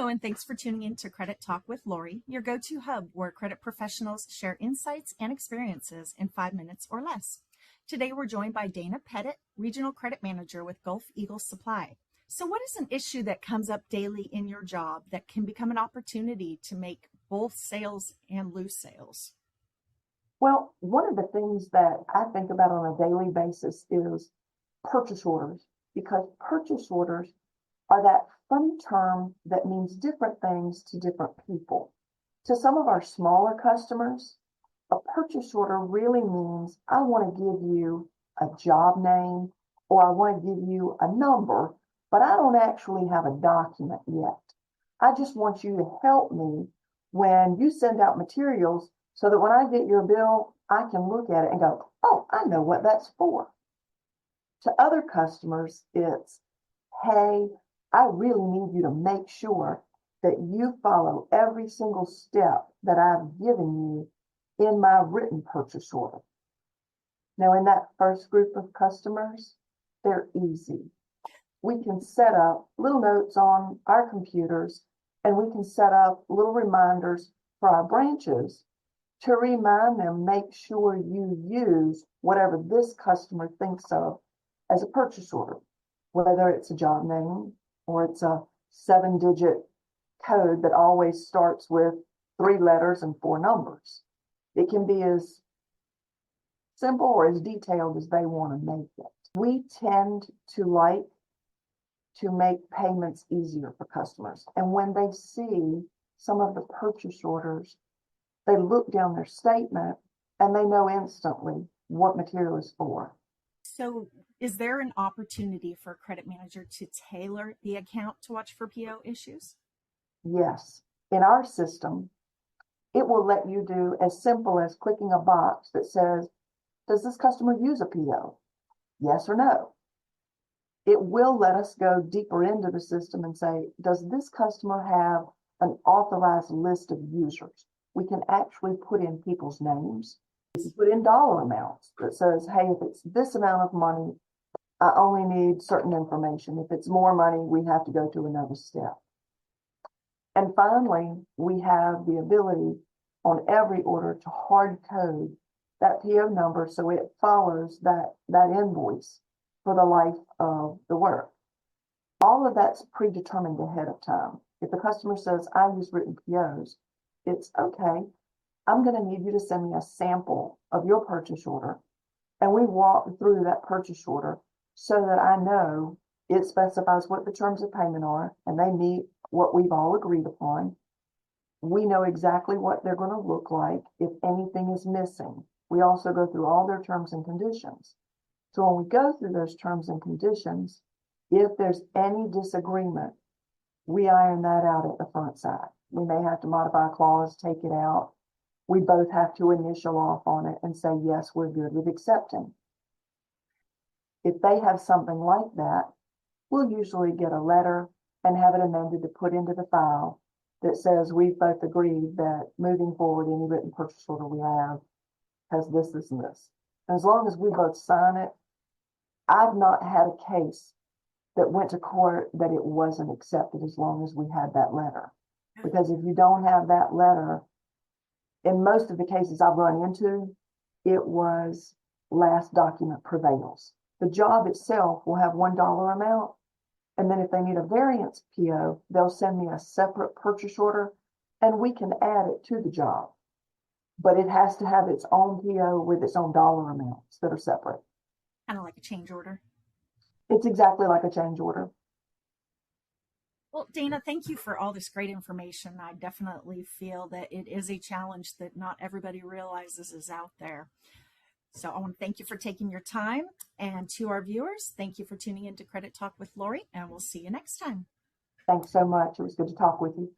Hello, and thanks for tuning in to Credit Talk with Lori, your go-to hub where credit professionals share insights and experiences in 5 minutes or less. Today, we're joined by Dana Petitt, Regional Credit Manager with Gulf Eagle Supply. So what is an issue that comes up daily in your job that can become an opportunity to make both sales and lose sales? Well, one of the things that I think about on a daily basis is purchase orders, because purchase orders are that funny term that means different things to different people. To some of our smaller customers, a purchase order really means I want to give you a job name or I want to give you a number, but I don't actually have a document yet. I just want you to help me when you send out materials so that when I get your bill, I can look at it and go, oh, I know what that's for. To other customers, it's, hey, I really need you to make sure that you follow every single step that I've given you in my written purchase order. Now, in that first group of customers, they're easy. We can set up little notes on our computers, and we can set up little reminders for our branches to remind them, make sure you use whatever this customer thinks of as a purchase order, whether it's a job name or it's a 7-digit code that always starts with 3 letters and 4 numbers. It can be as simple or as detailed as they want to make it. We tend to like to make payments easier for customers. And when they see some of the purchase orders, they look down their statement and they know instantly what material is for. So is there an opportunity for a credit manager to tailor the account to watch for PO issues? Yes. In our system, it will let you do as simple as clicking a box that says, does this customer use a PO? Yes or no? It will let us go deeper into the system and say, does this customer have an authorized list of users? We can actually put in people's names. We can put in dollar amounts that says, hey, if it's this amount of money, I only need certain information. If it's more money, we have to go to another step. And finally, we have the ability on every order to hard code that PO number so it follows that invoice for the life of the work. All of that's predetermined ahead of time. If the customer says, I use written POs, it's okay. I'm going to need you to send me a sample of your purchase order. And we walk through that purchase order so that I know it specifies what the terms of payment are and they meet what we've all agreed upon. We know exactly what they're going to look like if anything is missing. We also go through all their terms and conditions. So when we go through those terms and conditions, if there's any disagreement, we iron that out at the front side. We may have to modify a clause, take it out. We both have to initial off on it and say, yes, we're good with accepting. If they have something like that, we'll usually get a letter and have it amended to put into the file that says we've both agreed that moving forward, any written purchase order we have has this, this, and this. And as long as we both sign it, I've not had a case that went to court that it wasn't accepted as long as we had that letter. Because if you don't have that letter, in most of the cases I've run into, it was last document prevails. The job itself will have $1 amount. And then if they need a variance PO, they'll send me a separate purchase order and we can add it to the job. But it has to have its own PO with its own dollar amounts that are separate. Kind of like a change order. It's exactly like a change order. Well, Dana, thank you for all this great information. I definitely feel that it is a challenge that not everybody realizes is out there. So I want to thank you for taking your time. And to our viewers, thank you for tuning in to Credit Talk with Lori, and we'll see you next time. Thanks so much. It was good to talk with you.